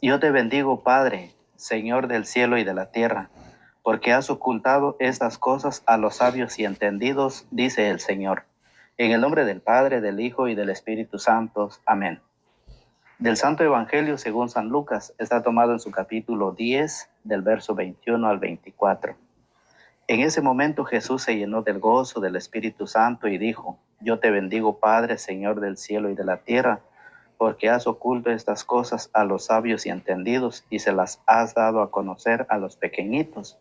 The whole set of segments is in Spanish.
Yo te bendigo, Padre, Señor del cielo y de la tierra, porque has ocultado estas cosas a los sabios y entendidos, dice el Señor. En el nombre del Padre, del Hijo y del Espíritu Santo. Amén. Del Santo Evangelio según San Lucas, está tomado en su capítulo 10, del verso 21 al 24. En ese momento Jesús se llenó del gozo del Espíritu Santo y dijo: Yo te bendigo, Padre, Señor del cielo y de la tierra, porque has oculto estas cosas a los sabios y entendidos y se las has dado a conocer a los pequeñitos.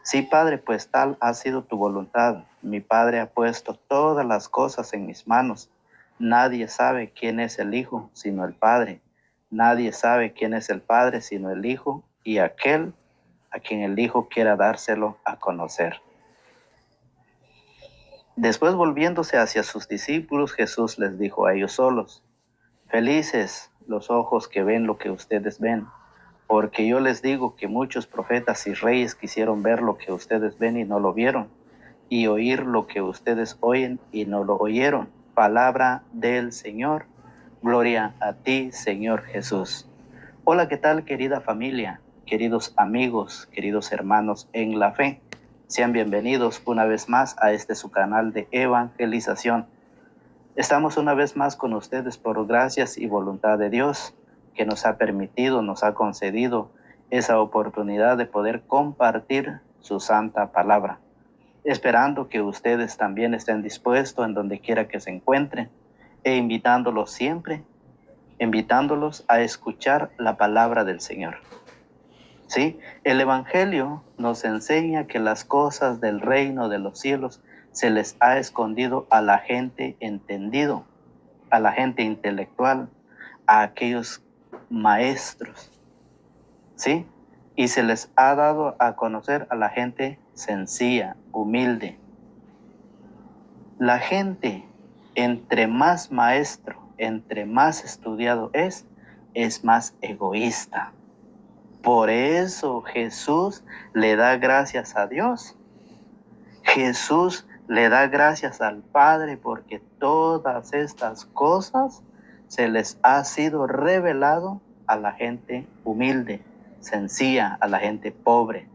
Sí, Padre, pues tal ha sido tu voluntad. Mi Padre ha puesto todas las cosas en mis manos. Nadie sabe quién es el Hijo sino el Padre. Nadie sabe quién es el Padre sino el Hijo y aquel a quien el Hijo quiera dárselo a conocer. Después, volviéndose hacia sus discípulos, Jesús les dijo a ellos solos: Felices los ojos que ven lo que ustedes ven, porque yo les digo que muchos profetas y reyes quisieron ver lo que ustedes ven y no lo vieron, y oír lo que ustedes oyen y no lo oyeron. Palabra del Señor. Gloria a ti, Señor Jesús. Hola, ¿qué tal, querida familia, queridos amigos, queridos hermanos en la fe? Sean bienvenidos una vez más a este su canal de evangelización. Estamos una vez más con ustedes por gracias y voluntad de Dios, que nos ha permitido, nos ha concedido esa oportunidad de poder compartir su santa palabra, esperando que ustedes también estén dispuestos en donde quiera que se encuentren, e invitándolos siempre, invitándolos a escuchar la palabra del Señor. ¿Sí? El Evangelio nos enseña que las cosas del reino de los cielos se les ha escondido a la gente entendido, a la gente intelectual, a aquellos maestros, ¿sí? Y se les ha dado a conocer a la gente sencilla, humilde. La gente, entre más maestro, entre más estudiado es más egoísta. Por eso Jesús le da gracias a Dios. Jesús le da gracias al Padre porque todas estas cosas se les ha sido revelado a la gente humilde, sencilla, a la gente pobre.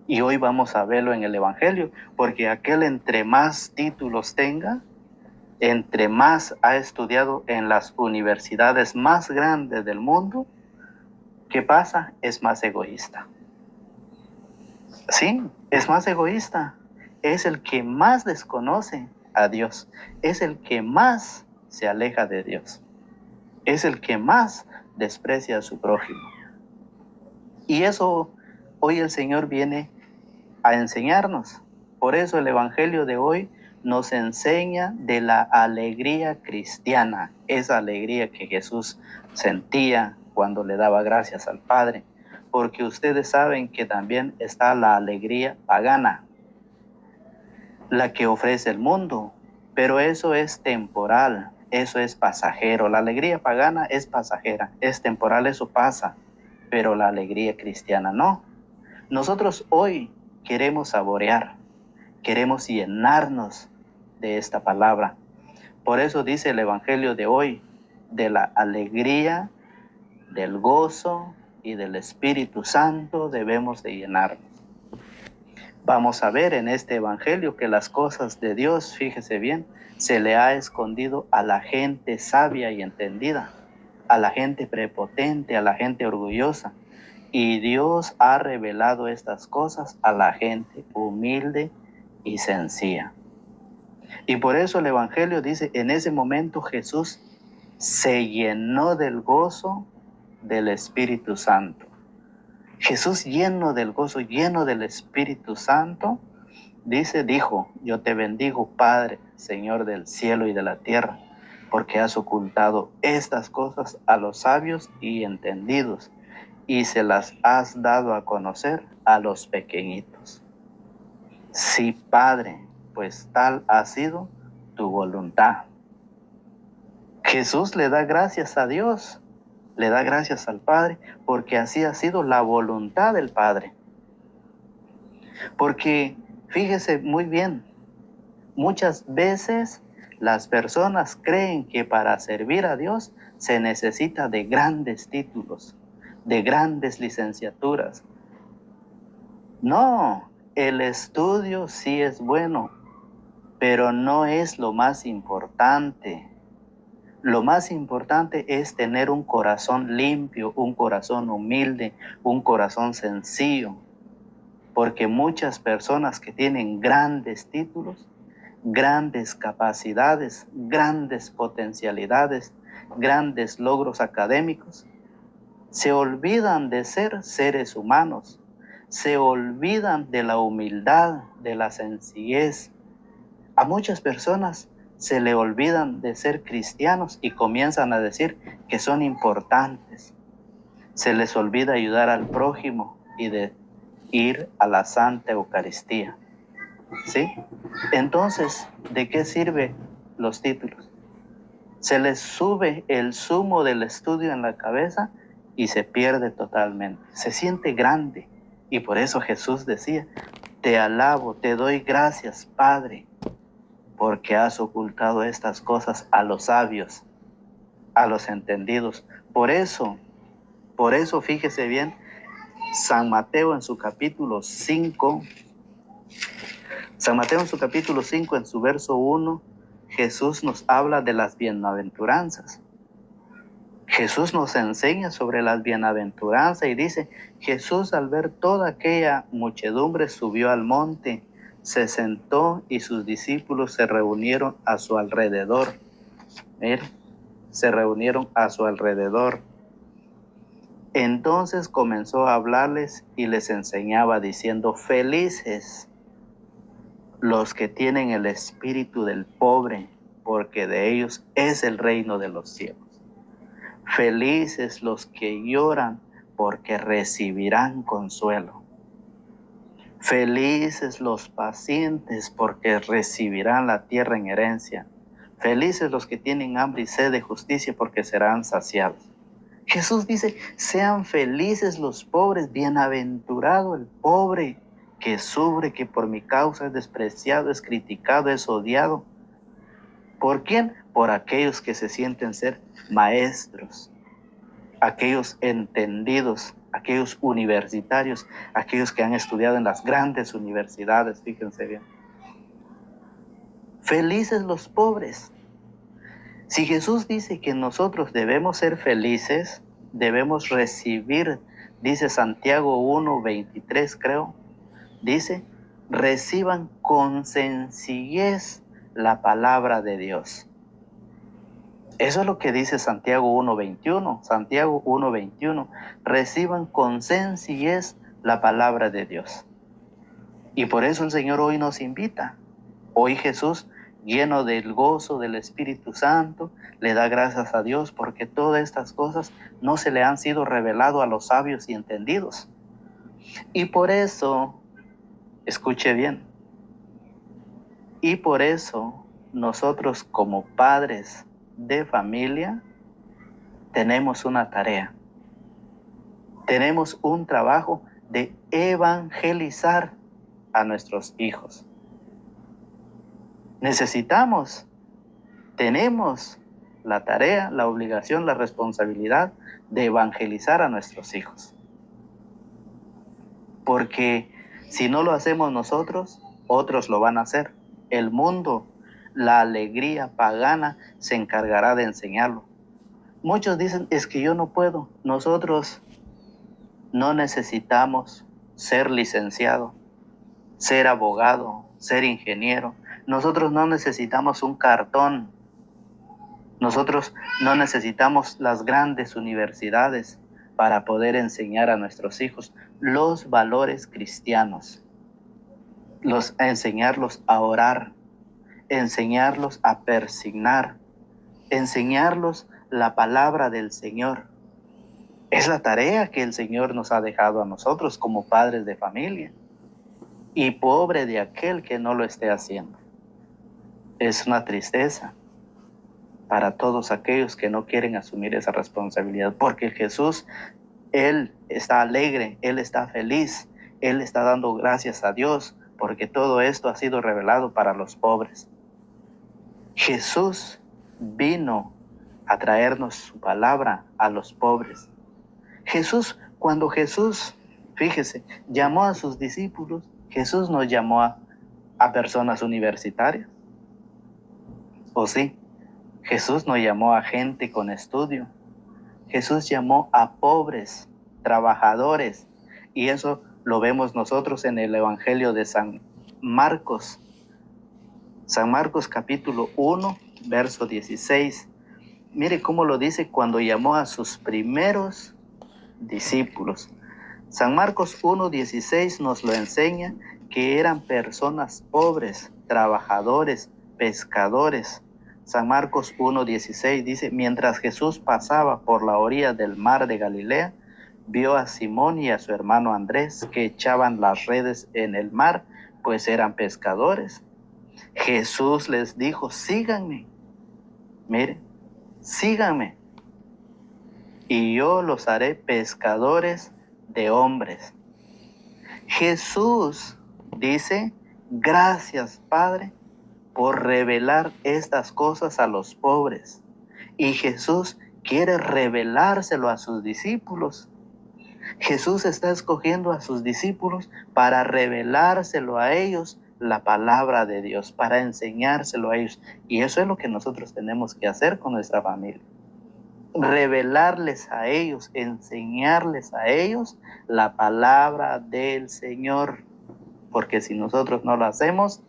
Y hoy vamos a verlo en el Evangelio, porque aquel entre más títulos tenga, entre más ha estudiado en las universidades más grandes del mundo, ¿qué pasa? Es más egoísta. Sí, es más egoísta. Es el que más desconoce a Dios. Es el que más se aleja de Dios. Es el que más desprecia a su prójimo. Y eso hoy el Señor viene a enseñarnos. Por eso el Evangelio de hoy nos enseña de la alegría cristiana, esa alegría que Jesús sentía cuando le daba gracias al Padre. Porque ustedes saben que también está la alegría pagana, la que ofrece el mundo, pero eso es temporal, eso es pasajero. La alegría pagana es pasajera, es temporal, eso pasa, pero la alegría cristiana no. Nosotros hoy queremos saborear, queremos llenarnos de esta palabra. Por eso dice el Evangelio de hoy, de la alegría, del gozo y del Espíritu Santo debemos de llenarnos. Vamos a ver en este Evangelio que las cosas de Dios, fíjese bien, se le ha escondido a la gente sabia y entendida, a la gente prepotente, a la gente orgullosa. Y Dios ha revelado estas cosas a la gente humilde y sencilla. Y por eso el Evangelio dice, en ese momento Jesús se llenó del gozo del Espíritu Santo. Jesús, lleno del gozo, lleno del Espíritu Santo, dijo: Yo te bendigo, Padre, Señor del cielo y de la tierra, porque has ocultado estas cosas a los sabios y entendidos, y se las has dado a conocer a los pequeñitos. Sí, Padre, pues tal ha sido tu voluntad. Jesús le da gracias a Dios, le da gracias al Padre, porque así ha sido la voluntad del Padre. Porque fíjese muy bien, muchas veces las personas creen que para servir a Dios se necesita de grandes títulos, de grandes licenciaturas. No, el estudio sí es bueno, pero no es lo más importante. Lo más importante es tener un corazón limpio, un corazón humilde, un corazón sencillo. Porque muchas personas que tienen grandes títulos, grandes capacidades, grandes potencialidades, grandes logros académicos, se olvidan de ser seres humanos, se olvidan de la humildad, de la sencillez. A muchas personas se le olvidan de ser cristianos y comienzan a decir que son importantes. Se les olvida ayudar al prójimo y de ir a la Santa Eucaristía. ¿Sí? Entonces, ¿de qué sirven los títulos? Se les sube el zumo del estudio en la cabeza y se pierde totalmente. Se siente grande. Y por eso Jesús decía, te alabo, te doy gracias, Padre, porque has ocultado estas cosas a los sabios, a los entendidos. Por eso, fíjese bien, San Mateo en su capítulo 5, en su verso 1, Jesús nos habla de las bienaventuranzas. Jesús nos enseña sobre las bienaventuranzas y dice, Jesús al ver toda aquella muchedumbre subió al monte, se sentó y sus discípulos se reunieron a su alrededor. Miren, se reunieron a su alrededor. Entonces comenzó a hablarles y les enseñaba diciendo, felices los que tienen el espíritu del pobre, porque de ellos es el reino de los cielos. Felices los que lloran, porque recibirán consuelo. Felices los pacientes, porque recibirán la tierra en herencia. Felices los que tienen hambre y sed de justicia, porque serán saciados. Jesús dice, sean felices los pobres, bienaventurado el pobre que sufre, que por mi causa es despreciado, es criticado, es odiado. ¿Por quién? Por aquellos que se sienten ser maestros, aquellos entendidos, aquellos universitarios, aquellos que han estudiado en las grandes universidades, fíjense bien. Felices los pobres. Si Jesús dice que nosotros debemos ser felices, debemos recibir, dice Santiago 1:23 creo, dice, reciban con sencillez la palabra de Dios. Eso es lo que dice Santiago 1:21. Santiago 1:21. Reciban con sencillez la palabra de Dios. Y por eso el Señor hoy nos invita. Hoy Jesús, lleno del gozo del Espíritu Santo, le da gracias a Dios porque todas estas cosas no se le han sido revelado a los sabios y entendidos. Y por eso, escuche bien, y por eso nosotros como padres de familia tenemos una tarea. Tenemos un trabajo de evangelizar a nuestros hijos. Tenemos la tarea, la obligación, la responsabilidad de evangelizar a nuestros hijos. Porque si no lo hacemos nosotros, otros lo van a hacer. El mundo, la alegría pagana, se encargará de enseñarlo. Muchos dicen, es que yo no puedo. Nosotros no necesitamos ser licenciado, ser abogado, ser ingeniero. Nosotros no necesitamos un cartón. Nosotros no necesitamos las grandes universidades para poder enseñar a nuestros hijos los valores cristianos, enseñarlos a orar, enseñarlos a persignar, enseñarlos la palabra del Señor. Es la tarea que el Señor nos ha dejado a nosotros como padres de familia. Y pobre de aquel que no lo esté haciendo. Es una tristeza para todos aquellos que no quieren asumir esa responsabilidad, porque Jesús, Él está alegre, Él está feliz, Él está dando gracias a Dios, porque todo esto ha sido revelado para los pobres. Jesús vino a traernos su palabra a los pobres. Cuando Jesús, fíjese, llamó a sus discípulos, Jesús no llamó a personas universitarias, ¿o sí? Jesús no llamó a gente con estudio. Jesús llamó a pobres, trabajadores, y eso lo vemos nosotros en el Evangelio de San Marcos. San Marcos capítulo 1, verso 16. Mire cómo lo dice cuando llamó a sus primeros discípulos. San Marcos 1:16 nos lo enseña, que eran personas pobres, trabajadores, pescadores. San Marcos 1:16 dice: mientras Jesús pasaba por la orilla del mar de Galilea, vio a Simón y a su hermano Andrés que echaban las redes en el mar, pues eran pescadores. Jesús les dijo: síganme. Miren, síganme, y yo los haré pescadores de hombres. Jesús dice: gracias, Padre, por revelar estas cosas a los pobres. Y Jesús quiere revelárselo a sus discípulos. Jesús está escogiendo a sus discípulos para revelárselo a ellos, la palabra de Dios, para enseñárselo a ellos. Y eso es lo que nosotros tenemos que hacer con nuestra familia. Revelarles a ellos, enseñarles a ellos la palabra del Señor. Porque si nosotros no lo hacemos,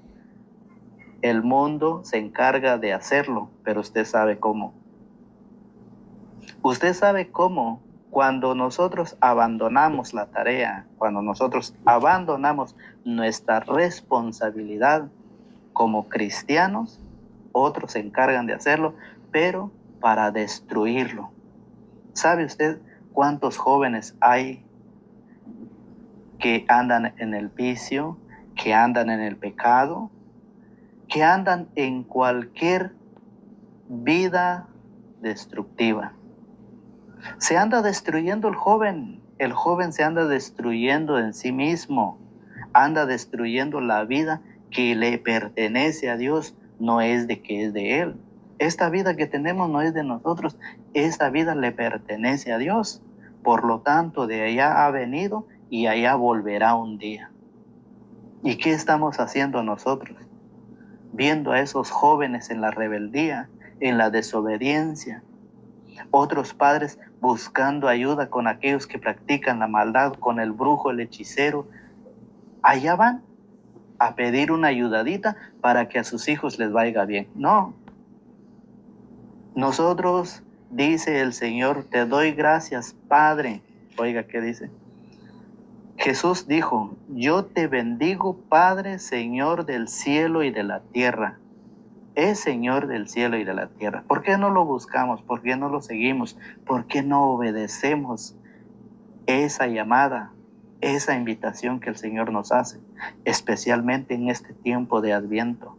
el mundo se encarga de hacerlo, pero usted sabe cómo. Usted sabe cómo. Cuando nosotros abandonamos la tarea, cuando nosotros abandonamos nuestra responsabilidad como cristianos, otros se encargan de hacerlo, pero para destruirlo. ¿Sabe usted cuántos jóvenes hay que andan en el vicio, que andan en el pecado, que andan en cualquier vida destructiva? Se anda destruyendo el joven se anda destruyendo en sí mismo, anda destruyendo la vida que le pertenece a Dios, no es de que es de Él. Esta vida que tenemos no es de nosotros, esta vida le pertenece a Dios. Por lo tanto, de allá ha venido y allá volverá un día. ¿Y qué estamos haciendo nosotros? Viendo a esos jóvenes en la rebeldía, en la desobediencia. Otros padres buscando ayuda con aquellos que practican la maldad, con el brujo, el hechicero. Allá van a pedir una ayudadita para que a sus hijos les vaya bien. No. Nosotros, dice el Señor, te doy gracias, Padre. Oiga, ¿qué dice? Jesús dijo: yo te bendigo, Padre, Señor del cielo y de la tierra. Es Señor del cielo y de la tierra. ¿Por qué no lo buscamos? ¿Por qué no lo seguimos? ¿Por qué no obedecemos esa llamada, esa invitación que el Señor nos hace? Especialmente en este tiempo de Adviento,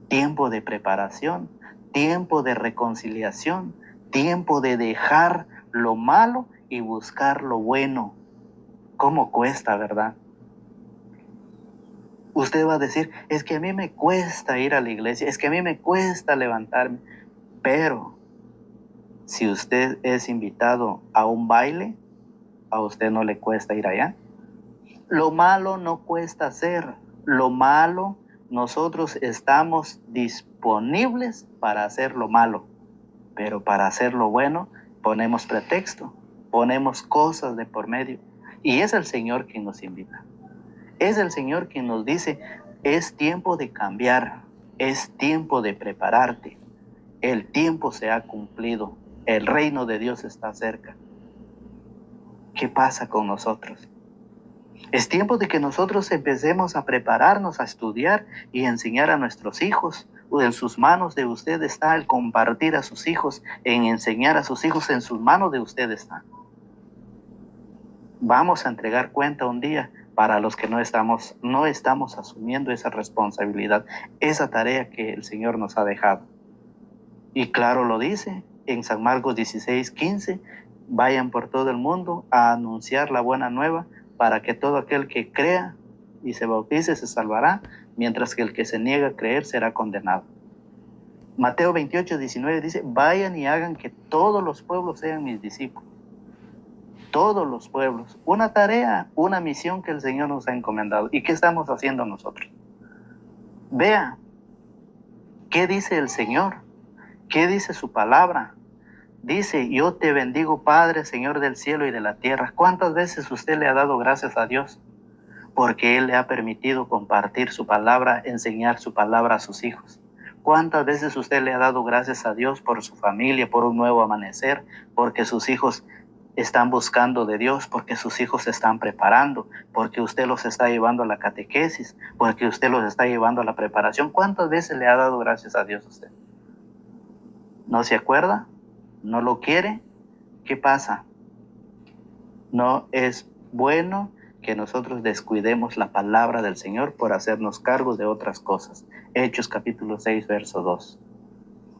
tiempo de preparación, tiempo de reconciliación, tiempo de dejar lo malo y buscar lo bueno. ¿Cómo cuesta, verdad? Usted va a decir: es que a mí me cuesta ir a la iglesia, es que a mí me cuesta levantarme. Pero si usted es invitado a un baile, a usted no le cuesta ir allá. Lo malo no cuesta hacer. Lo malo, nosotros estamos disponibles para hacer lo malo. Pero para hacer lo bueno, ponemos pretexto, ponemos cosas de por medio. Y es el Señor quien nos invita. Es el Señor quien nos dice: es tiempo de cambiar, es tiempo de prepararte. El tiempo se ha cumplido, el reino de Dios está cerca. ¿Qué pasa con nosotros? Es tiempo de que nosotros empecemos a prepararnos, a estudiar y enseñar a nuestros hijos. En sus manos de usted está el compartir a sus hijos, en enseñar a sus hijos, en sus manos de usted está. Vamos a entregar cuenta un día para los que no estamos asumiendo esa responsabilidad, esa tarea que el Señor nos ha dejado. Y claro lo dice en San Marcos 16:15, vayan por todo el mundo a anunciar la buena nueva, para que todo aquel que crea y se bautice se salvará, mientras que el que se niega a creer será condenado. Mateo 28:19 dice, vayan y hagan que todos los pueblos sean mis discípulos. Todos los pueblos. Una tarea, una misión que el Señor nos ha encomendado. ¿Y qué estamos haciendo nosotros? Vea, ¿qué dice el Señor? ¿Qué dice su palabra? Dice, yo te bendigo, Padre, Señor del cielo y de la tierra. ¿Cuántas veces usted le ha dado gracias a Dios? Porque Él le ha permitido compartir su palabra, enseñar su palabra a sus hijos. ¿Cuántas veces usted le ha dado gracias a Dios por su familia, por un nuevo amanecer, porque sus hijos están buscando de Dios, porque sus hijos se están preparando, porque usted los está llevando a la catequesis, porque usted los está llevando a la preparación? ¿Cuántas veces le ha dado gracias a Dios usted? ¿No se acuerda? ¿No lo quiere? ¿Qué pasa? No es bueno que nosotros descuidemos la palabra del Señor por hacernos cargo de otras cosas. Hechos capítulo 6, verso 2.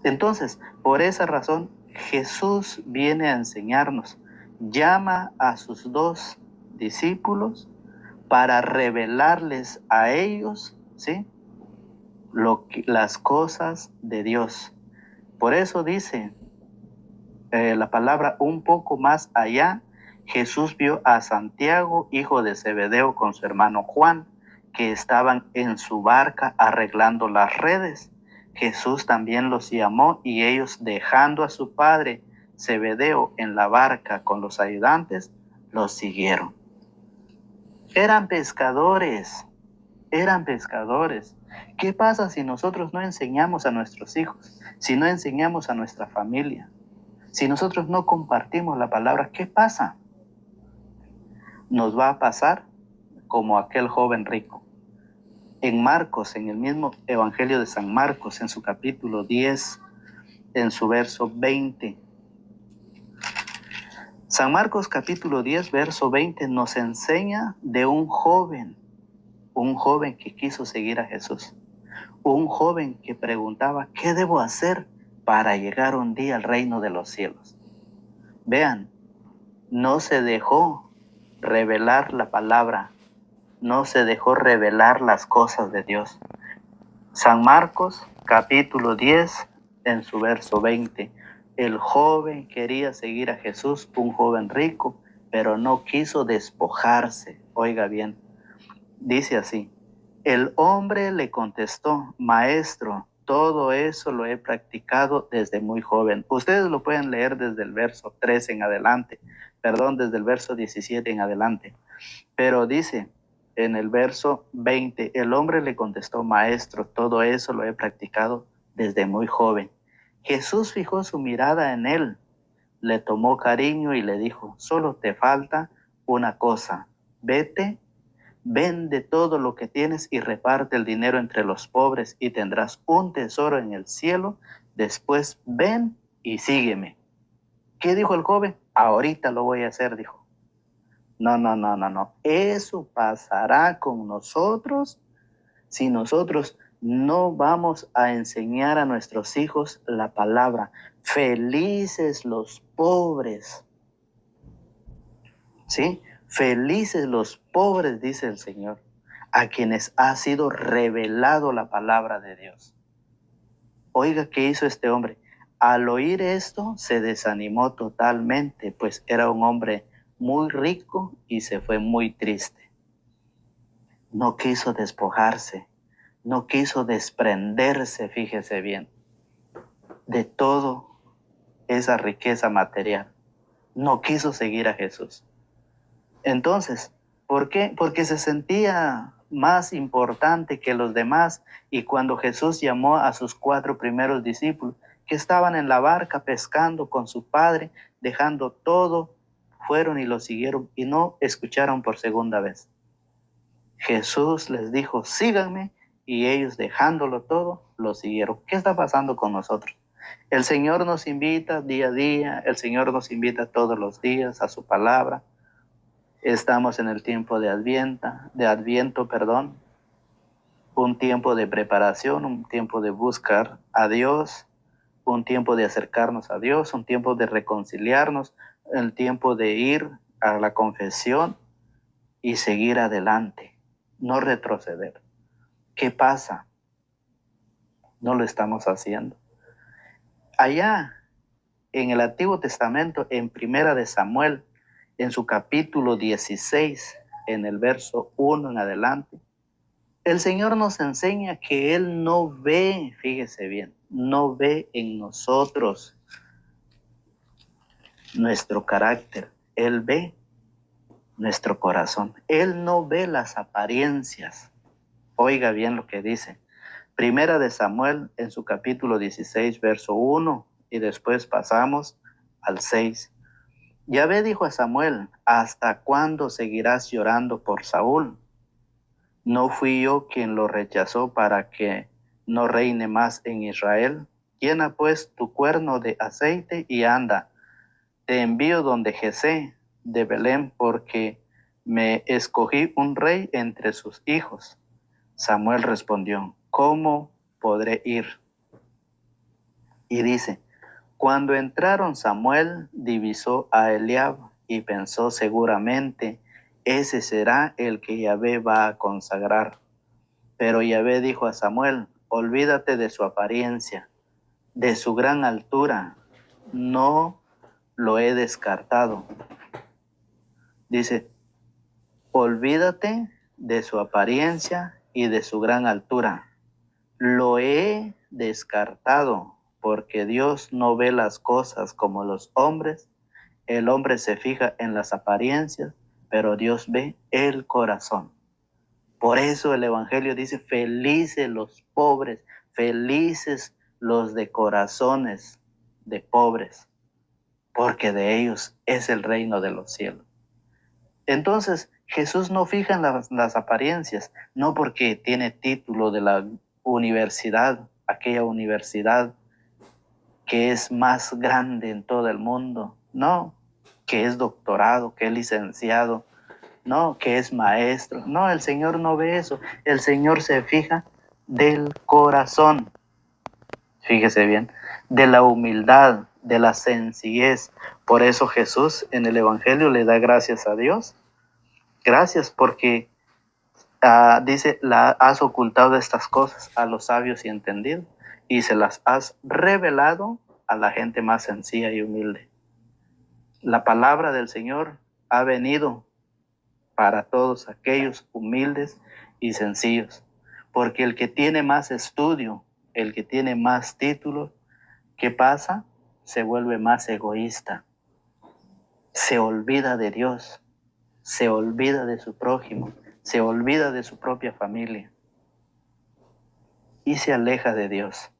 Entonces, por esa razón, Jesús viene a enseñarnos, llama a sus 2 discípulos para revelarles a ellos, ¿sí?, las cosas de Dios. Por eso dice la palabra un poco más allá, Jesús vio a Santiago, hijo de Zebedeo, con su hermano Juan, que estaban en su barca arreglando las redes. Jesús también los llamó y ellos, dejando a su padre Zebedeo en la barca con los ayudantes, los siguieron. Eran pescadores, eran pescadores. ¿Qué pasa si nosotros no enseñamos a nuestros hijos, si no enseñamos a nuestra familia? Si nosotros no compartimos la palabra, ¿qué pasa? Nos va a pasar como aquel joven rico. En Marcos, en el mismo Evangelio de San Marcos, en su capítulo 10, en su verso 20. San Marcos capítulo 10, verso 20 nos enseña de un joven que quiso seguir a Jesús. Un joven que preguntaba, ¿qué debo hacer para llegar un día al reino de los cielos? Vean, no se dejó revelar la palabra, no se dejó revelar las cosas de Dios. San Marcos, capítulo 10, en su verso 20. El joven quería seguir a Jesús, un joven rico, pero no quiso despojarse. Oiga bien, dice así, el hombre le contestó, maestro, todo eso lo he practicado desde muy joven. Ustedes lo pueden leer desde el verso 13 en adelante, desde el verso 17 en adelante. Pero dice en el verso 20, el hombre le contestó, maestro, todo eso lo he practicado desde muy joven. Jesús fijó su mirada en él, le tomó cariño y le dijo, solo te falta una cosa, vete, vende todo lo que tienes y reparte el dinero entre los pobres y tendrás un tesoro en el cielo. Después ven y sígueme. ¿Qué dijo el joven? Ahorita lo voy a hacer, dijo. No. Eso pasará con nosotros si nosotros no vamos a enseñar a nuestros hijos la palabra. Felices los pobres. ¿Sí? Felices los pobres, dice el Señor, a quienes ha sido revelado la palabra de Dios. Oiga, ¿qué hizo este hombre? Al oír esto, se desanimó totalmente, pues era un hombre muy rico y se fue muy triste. No quiso despojarse, no quiso desprenderse, fíjese bien, de toda esa riqueza material. No quiso seguir a Jesús. Entonces, ¿por qué? Porque se sentía más importante que los demás. Y cuando Jesús llamó a sus 4 primeros discípulos, que estaban en la barca pescando con su padre, dejando todo, fueron y lo siguieron y no escucharon por segunda vez. Jesús les dijo, síganme, y ellos, dejándolo todo, lo siguieron. ¿Qué está pasando con nosotros? El Señor nos invita día a día, el Señor nos invita todos los días a su palabra. Estamos en el tiempo de Adviento, un tiempo de preparación, un tiempo de buscar a Dios, un tiempo de acercarnos a Dios, un tiempo de reconciliarnos, el tiempo de ir a la confesión y seguir adelante, no retroceder. ¿Qué pasa? No lo estamos haciendo. allá en el Antiguo Testamento, en Primera de Samuel, en su capítulo 16, en el verso 1 en adelante, el Señor nos enseña que Él no ve, fíjese bien, no ve en nosotros nuestro carácter, Él ve nuestro corazón. Él no ve las apariencias. Oiga bien lo que dice. Primera de Samuel en su capítulo 16, verso 1, y después pasamos al 6. Yahvé dijo a Samuel: ¿hasta cuándo seguirás llorando por Saúl? ¿No fui yo quien lo rechazó para que no reine más en Israel? Llena pues tu cuerno de aceite y anda. Te envío donde Jesé de Belén, porque me escogí un rey entre sus hijos. Samuel respondió: ¿cómo podré ir? Y dice: cuando entraron, Samuel divisó a Eliab y pensó seguramente: ese será el que Yahvé va a consagrar. Pero Yahvé dijo a Samuel: olvídate de su apariencia, de su gran altura, no lo he descartado. Dice: olvídate de su apariencia y de su gran altura. Lo he descartado, porque Dios no ve las cosas como los hombres. El hombre se fija en las apariencias, pero Dios ve el corazón. Por eso el Evangelio dice: felices los pobres, felices los de corazones de pobres, porque de ellos es el reino de los cielos. Entonces, Jesús no fija en las apariencias, no porque tiene título de la universidad, aquella universidad que es más grande en todo el mundo, no, que es doctorado, que es licenciado, no, que es maestro. No, el Señor no ve eso. El Señor se fija del corazón. Fíjese bien, de la humildad, de la sencillez. Por eso Jesús en el Evangelio le da gracias a Dios. Gracias porque dice: has ocultado estas cosas a los sabios y entendidos, y se las has revelado a la gente más sencilla y humilde. La palabra del Señor ha venido para todos aquellos humildes y sencillos, porque el que tiene más estudio, el que tiene más títulos, ¿qué pasa? Se vuelve más egoísta, se olvida de Dios, se olvida de su prójimo, se olvida de su propia familia y se aleja de Dios.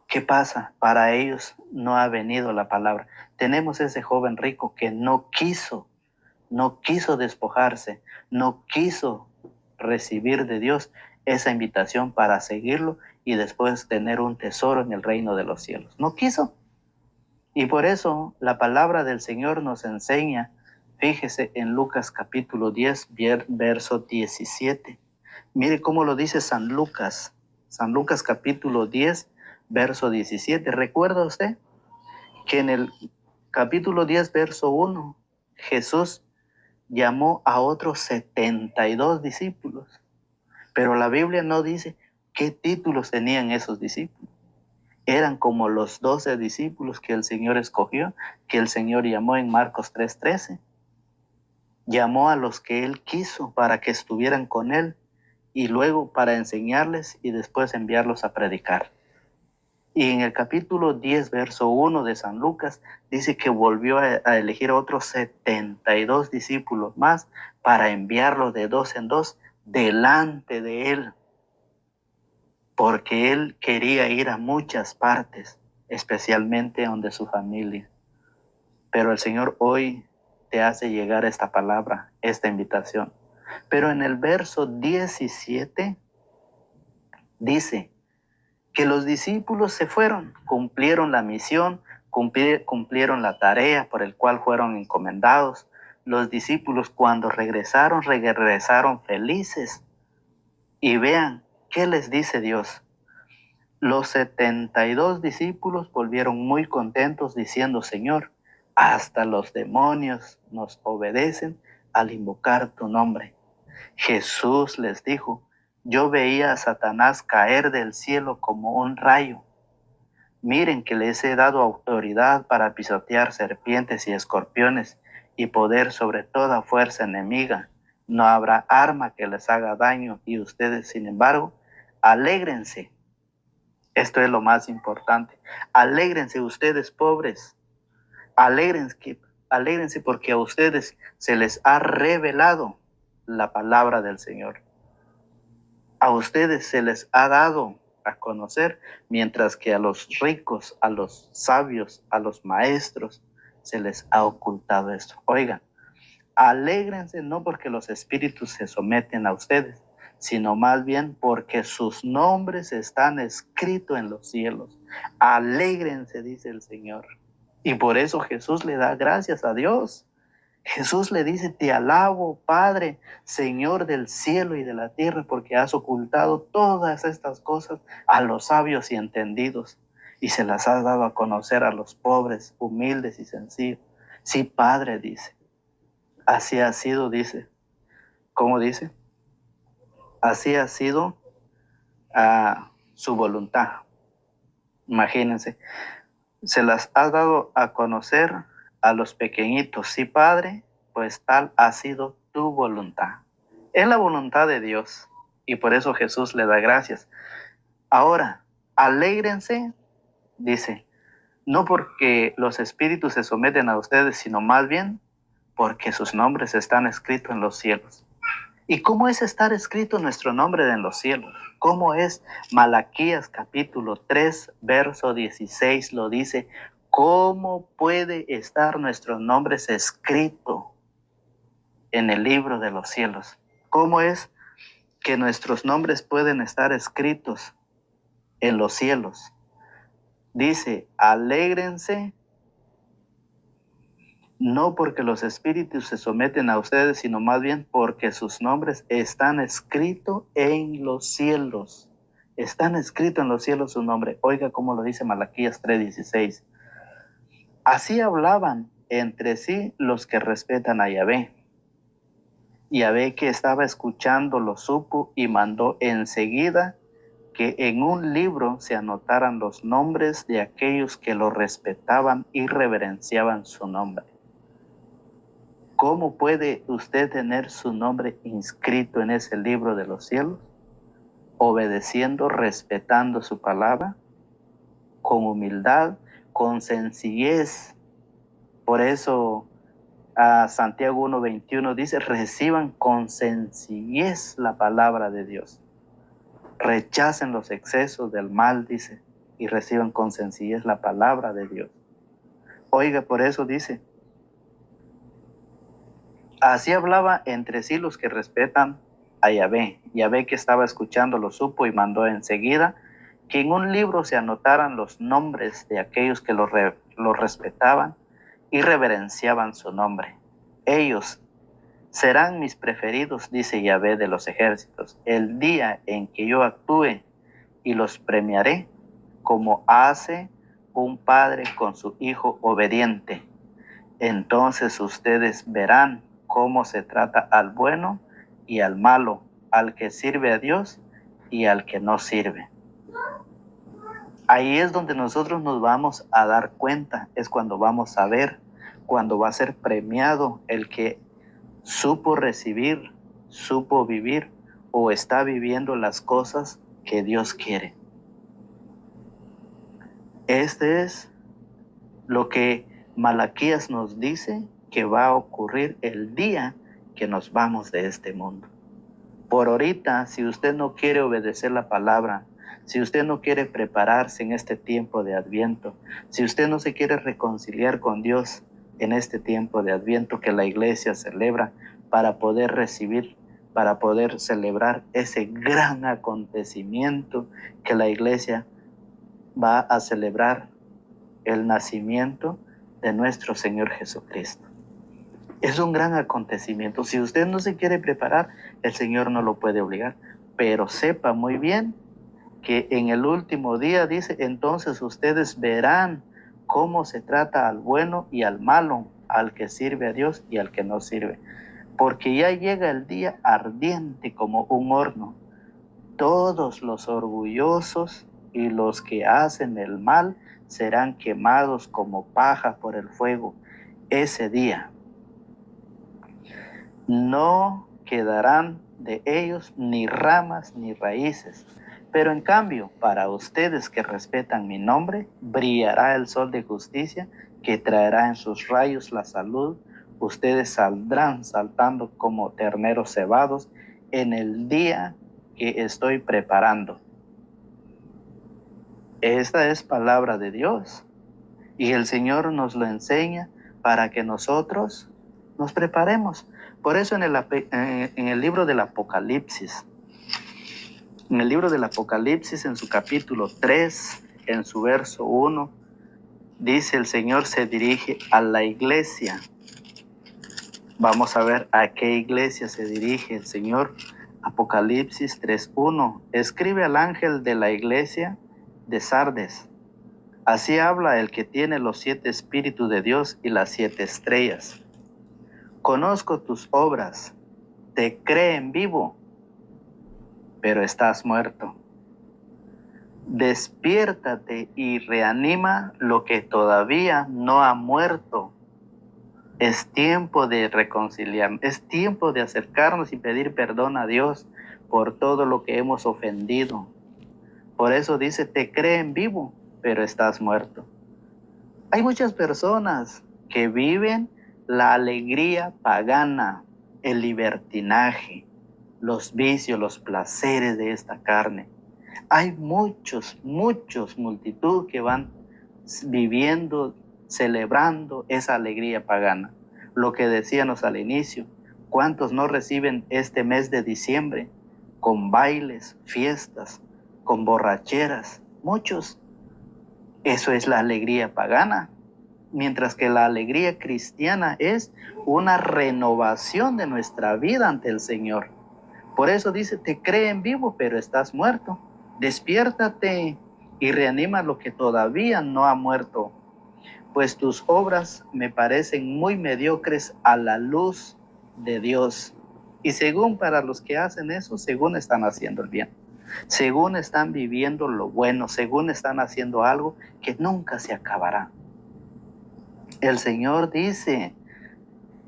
¿Qué pasa? Para ellos no ha venido la palabra. Tenemos ese joven rico que no quiso despojarse, no quiso recibir de Dios esa invitación para seguirlo y después tener un tesoro en el reino de los cielos. No quiso. Y por eso la palabra del Señor nos enseña, fíjese en Lucas capítulo 10, verso 17. Mire cómo lo dice San Lucas. San Lucas capítulo 10, verso 17. ¿Recuerda usted que en el capítulo 10, verso 1, Jesús llamó a otros 72 discípulos? Pero la Biblia no dice qué títulos tenían esos discípulos. Eran como los 12 discípulos que el Señor escogió, que el Señor llamó en Marcos 3:13. Llamó a los que Él quiso para que estuvieran con Él y luego para enseñarles y después enviarlos a predicar. Y en el capítulo 10, verso 1 de San Lucas, dice que volvió a elegir otros 72 discípulos más para enviarlos de dos en dos delante de Él, porque Él quería ir a muchas partes, especialmente donde su familia. Pero el Señor hoy te hace llegar esta palabra, esta invitación. Pero en el verso 17 dice que los discípulos se fueron, cumplieron la misión, cumplieron la tarea por el cual fueron encomendados. Los discípulos cuando regresaron felices. Y vean, ¿qué les dice Dios? Los 72 discípulos volvieron muy contentos diciendo: Señor, hasta los demonios nos obedecen al invocar tu nombre. Jesús les dijo: yo veía a Satanás caer del cielo como un rayo. Miren que les he dado autoridad para pisotear serpientes y escorpiones y poder sobre toda fuerza enemiga. No habrá arma que les haga daño y ustedes, sin embargo, alégrense. Esto es lo más importante. Alégrense ustedes pobres. Alégrense, alégrense porque a ustedes se les ha revelado la palabra del Señor. A ustedes se les ha dado a conocer, mientras que a los ricos, a los sabios, a los maestros, se les ha ocultado esto. Oigan, alégrense no porque los espíritus se someten a ustedes, sino más bien porque sus nombres están escritos en los cielos. Alégrense, dice el Señor. Y por eso Jesús le da gracias a Dios. Jesús le dice, te alabo, Padre, Señor del cielo y de la tierra, porque has ocultado todas estas cosas a los sabios y entendidos, y se las has dado a conocer a los pobres, humildes y sencillos. Sí, Padre, dice. Así ha sido, dice. ¿Cómo dice? Así ha sido su voluntad. Imagínense. Se las ha dado a conocer a los pequeñitos. Sí, Padre, pues tal ha sido tu voluntad. Es la voluntad de Dios y por eso Jesús le da gracias. Ahora, alégrense, dice, no porque los espíritus se someten a ustedes, sino más bien porque sus nombres están escritos en los cielos. ¿Y cómo es estar escrito nuestro nombre en los cielos? ¿Cómo es? Malaquías capítulo 3, verso 16 lo dice. ¿Cómo puede estar nuestros nombres escritos en el libro de los cielos? ¿Cómo es que nuestros nombres pueden estar escritos en los cielos? Dice, alégrense, no porque los espíritus se someten a ustedes, sino más bien porque sus nombres están escritos en los cielos. Están escritos en los cielos su nombre. Oiga cómo lo dice Malaquías 3:16. Así hablaban entre sí los que respetan a Yahvé. Yahvé, que estaba escuchando, lo supo y mandó enseguida que en un libro se anotaran los nombres de aquellos que lo respetaban y reverenciaban su nombre. ¿Cómo puede usted tener su nombre inscrito en ese libro de los cielos? Obedeciendo, respetando su palabra, con humildad, con sencillez. Por eso a Santiago 1:21 dice, reciban con sencillez la palabra de Dios. Rechacen los excesos del mal, dice, y reciban con sencillez la palabra de Dios. Oiga, por eso dice, así hablaba entre sí los que respetan a Yahvé. Yahvé, que estaba escuchando, lo supo y mandó enseguida que en un libro se anotaran los nombres de aquellos que lo respetaban y reverenciaban su nombre. Ellos serán mis preferidos, dice Yahvé de los ejércitos, el día en que yo actúe y los premiaré como hace un padre con su hijo obediente. Entonces ustedes verán cómo se trata al bueno y al malo, al que sirve a Dios y al que no sirve. Ahí es donde nosotros nos vamos a dar cuenta, es cuando vamos a ver, cuando va a ser premiado el que supo recibir, supo vivir o está viviendo las cosas que Dios quiere. Este es lo que Malaquías nos dice que va a ocurrir el día que nos vamos de este mundo. Por ahorita, si usted no quiere obedecer la palabra, si usted no quiere prepararse en este tiempo de Adviento, si usted no se quiere reconciliar con Dios en este tiempo de Adviento que la iglesia celebra para poder recibir, para poder celebrar ese gran acontecimiento que la iglesia va a celebrar, el nacimiento de nuestro Señor Jesucristo. Es un gran acontecimiento. Si usted no se quiere preparar, el Señor no lo puede obligar. Pero sepa muy bien que en el último día, dice, entonces ustedes verán cómo se trata al bueno y al malo, al que sirve a Dios y al que no sirve. Porque ya llega el día ardiente como un horno. Todos los orgullosos y los que hacen el mal serán quemados como paja por el fuego. Ese día no quedarán de ellos ni ramas ni raíces. Pero en cambio, para ustedes que respetan mi nombre, brillará el sol de justicia que traerá en sus rayos la salud. Ustedes saldrán saltando como terneros cebados en el día que estoy preparando. Esta es palabra de Dios y el Señor nos lo enseña para que nosotros nos preparemos. Por eso en el libro del Apocalipsis, en su capítulo 3, en su verso 1, dice el Señor se dirige a la iglesia. Vamos a ver a qué iglesia se dirige el Señor. Apocalipsis 3:1. Escribe al ángel de la iglesia de Sardes. Así habla el que tiene los 7 espíritus de Dios y las 7 estrellas. Conozco tus obras, te creen vivo, pero estás muerto. Despiértate y reanima lo que todavía no ha muerto. Es tiempo de reconciliar, es tiempo de acercarnos y pedir perdón a Dios por todo lo que hemos ofendido. Por eso dice, te creen vivo, pero estás muerto. Hay muchas personas que viven la alegría pagana, el libertinaje, los vicios, los placeres de esta carne. Hay multitud que van viviendo, celebrando esa alegría pagana. Lo que decíamos al inicio, ¿cuántos no reciben este mes de diciembre con bailes, fiestas, con borracheras? Muchos. Eso es la alegría pagana. Mientras que la alegría cristiana es una renovación de nuestra vida ante el Señor. Por eso dice, te creen vivo, pero estás muerto. Despiértate y reanima lo que todavía no ha muerto, pues tus obras me parecen muy mediocres a la luz de Dios. Y según para los que hacen eso, según están haciendo el bien, según están viviendo lo bueno, según están haciendo algo que nunca se acabará. El Señor dice,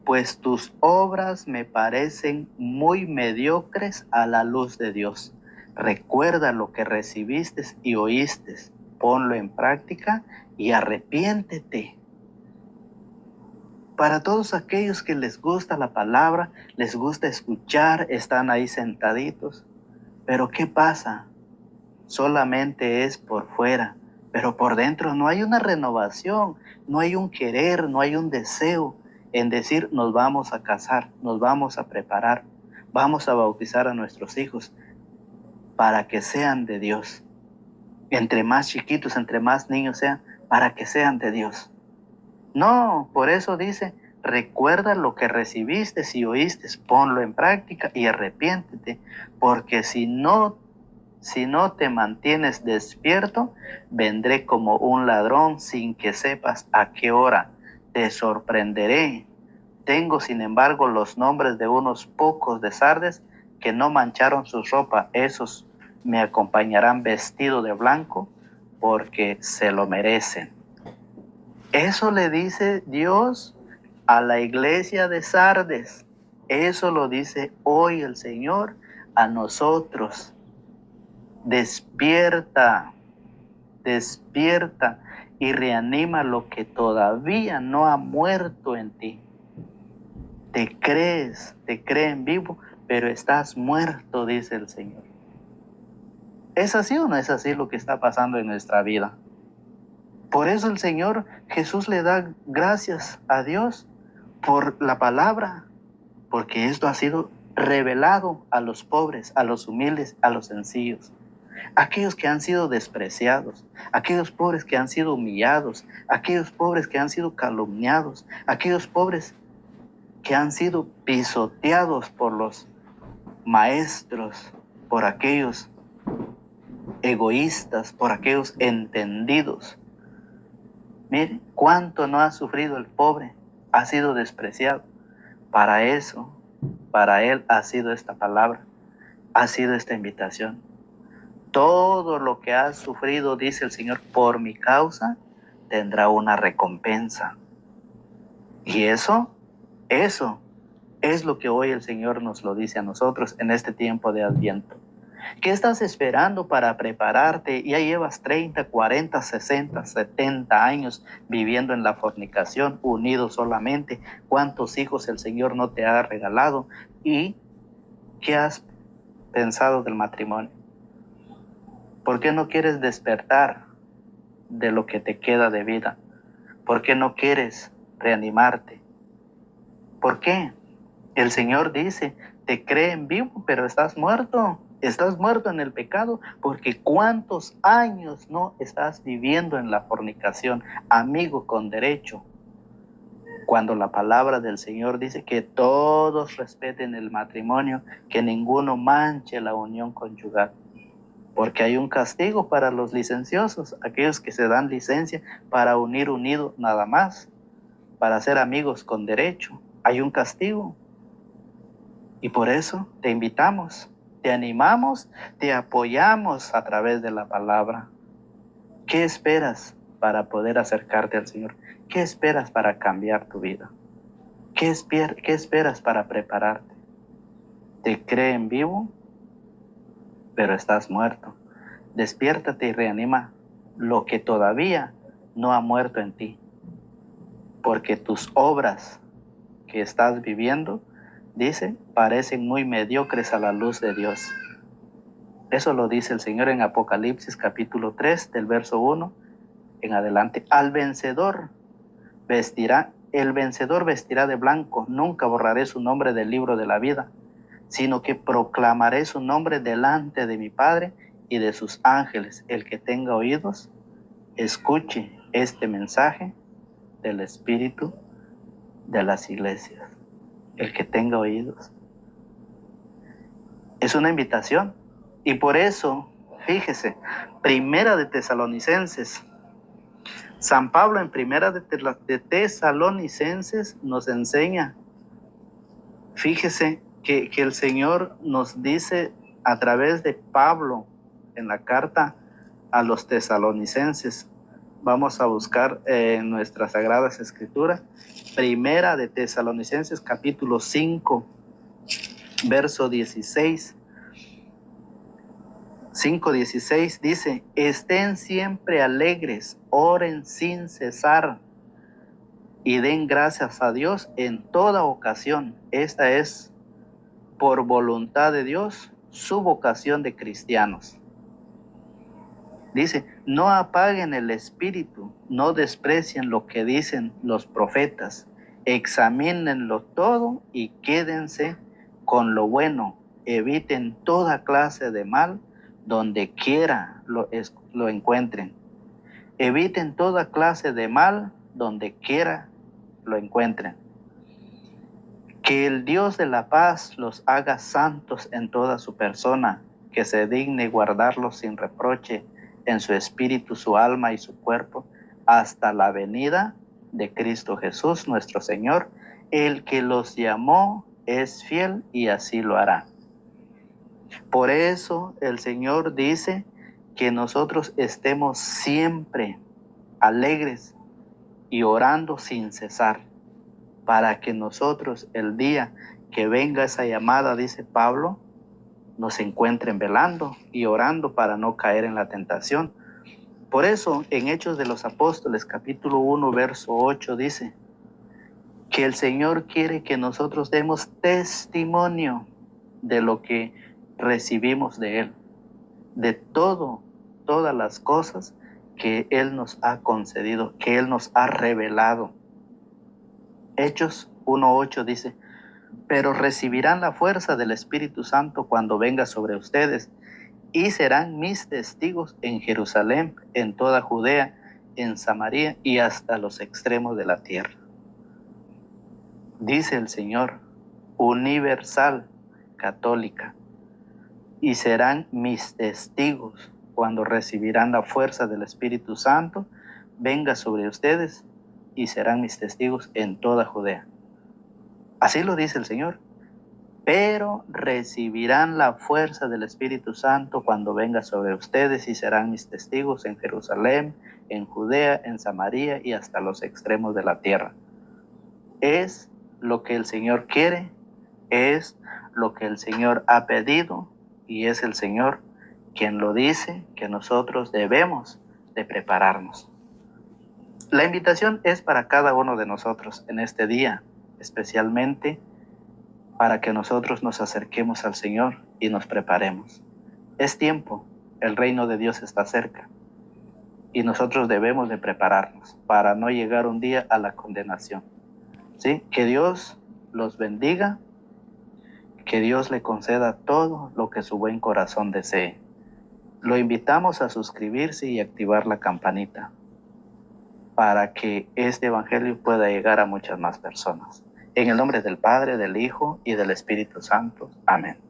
pues tus obras me parecen muy mediocres a la luz de Dios. Recuerda lo que recibiste y oíste, ponlo en práctica y arrepiéntete. Para todos aquellos que les gusta la palabra, les gusta escuchar, están ahí sentaditos. Pero ¿qué pasa? Solamente es por fuera, pero por dentro no hay una renovación, no hay un querer, no hay un deseo en decir nos vamos a casar, nos vamos a preparar, vamos a bautizar a nuestros hijos para que sean de Dios. Entre más chiquitos, entre más niños sean, para que sean de Dios. No, por eso dice, recuerda lo que recibiste y oíste, ponlo en práctica y arrepiéntete, porque si no te mantienes despierto, vendré como un ladrón sin que sepas a qué hora. Te sorprenderé. Tengo, sin embargo, los nombres de unos pocos de Sardes que no mancharon su ropa. Esos me acompañarán vestido de blanco porque se lo merecen. Eso le dice Dios a la iglesia de Sardes. Eso lo dice hoy el Señor a nosotros. Despierta y reanima lo que todavía no ha muerto en ti. Te creen vivo, pero estás muerto, dice el Señor. ¿Es así o no es así lo que está pasando en nuestra vida? Por eso el Señor Jesús le da gracias a Dios por la palabra, porque esto ha sido revelado a los pobres, a los humildes, a los sencillos. Aquellos que han sido despreciados, aquellos pobres que han sido humillados, aquellos pobres que han sido calumniados, aquellos pobres que han sido pisoteados por los maestros, por aquellos egoístas, por aquellos entendidos. Mire, cuánto no ha sufrido el pobre, ha sido despreciado. Para eso, para él ha sido esta palabra, ha sido esta invitación. Todo lo que has sufrido, dice el Señor, por mi causa, tendrá una recompensa. Y eso es lo que hoy el Señor nos lo dice a nosotros en este tiempo de Adviento. ¿Qué estás esperando para prepararte? Ya llevas 30, 40, 60, 70 años viviendo en la fornicación, unido solamente. ¿Cuántos hijos el Señor no te ha regalado? ¿Y qué has pensado del matrimonio? ¿Por qué no quieres despertar de lo que te queda de vida? ¿Por qué no quieres reanimarte? ¿Por qué? El Señor dice, te creen vivo, pero estás muerto. Estás muerto en el pecado, porque ¿cuántos años no estás viviendo en la fornicación, amigo con derecho? Cuando la palabra del Señor dice que todos respeten el matrimonio, que ninguno manche la unión conyugal. Porque hay un castigo para los licenciosos, aquellos que se dan licencia para unir unido nada más, para ser amigos con derecho. Hay un castigo. Y por eso te invitamos, te animamos, te apoyamos a través de la palabra. ¿Qué esperas para poder acercarte al Señor? ¿Qué esperas para cambiar tu vida? ¿Qué esperas para prepararte? Te creen vivo, pero estás muerto. Despiértate y reanima lo que todavía no ha muerto en ti. Porque tus obras que estás viviendo, dice, parecen muy mediocres a la luz de Dios. Eso lo dice el Señor en Apocalipsis capítulo 3, del verso 1 en adelante. El vencedor vestirá de blanco, nunca borraré su nombre del libro de la vida, sino que proclamaré su nombre delante de mi Padre y de sus ángeles. El que tenga oídos, escuche este mensaje del Espíritu de las iglesias. El que tenga oídos. Es una invitación. Y por eso, fíjese, Primera de Tesalonicenses. San Pablo en Primera de Tesalonicenses nos enseña. Fíjese que el Señor nos dice a través de Pablo en la carta a los tesalonicenses. Vamos a buscar en nuestras Sagradas Escrituras. Primera de Tesalonicenses capítulo 5, verso 16. 5:16 dice, estén siempre alegres, oren sin cesar y den gracias a Dios en toda ocasión. Esta es, por voluntad de Dios, su vocación de cristianos. Dice, no apaguen el espíritu, no desprecien lo que dicen los profetas, examínenlo todo y quédense con lo bueno, eviten toda clase de mal donde quiera lo encuentren. Eviten toda clase de mal donde quiera lo encuentren. Que el Dios de la paz los haga santos en toda su persona, que se digne guardarlos sin reproche en su espíritu, su alma y su cuerpo, hasta la venida de Cristo Jesús nuestro Señor. El que los llamó es fiel y así lo hará. Por eso el Señor dice que nosotros estemos siempre alegres y orando sin cesar, para que nosotros el día que venga esa llamada, dice Pablo, nos encuentren velando y orando para no caer en la tentación. Por eso en Hechos de los Apóstoles capítulo 1 verso 8 dice que el Señor quiere que nosotros demos testimonio de lo que recibimos de Él, de todas las cosas que Él nos ha concedido, que Él nos ha revelado. Hechos 1:8 dice, pero recibirán la fuerza del Espíritu Santo cuando venga sobre ustedes y serán mis testigos en Jerusalén, en toda Judea, en Samaria y hasta los extremos de la tierra. Dice el Señor, universal, católica, y serán mis testigos cuando recibirán la fuerza del Espíritu Santo, venga sobre ustedes y serán mis testigos en toda Judea. Así lo dice el Señor. pero recibirán la fuerza del Espíritu Santo cuando venga sobre ustedes y serán mis testigos en Jerusalén, en Judea, en Samaria y hasta los extremos de la tierra. Es lo que el Señor quiere, es lo que el Señor ha pedido y es el Señor quien lo dice que nosotros debemos de prepararnos. La invitación es para cada uno de nosotros en este día, especialmente para que nosotros nos acerquemos al Señor y nos preparemos. Es tiempo, el reino de Dios está cerca y nosotros debemos de prepararnos para no llegar un día a la condenación. ¿Sí? Que Dios los bendiga, que Dios le conceda todo lo que su buen corazón desee. Lo invitamos a suscribirse y activar la campanita para que este evangelio pueda llegar a muchas más personas. En el nombre del Padre, del Hijo y del Espíritu Santo. Amén.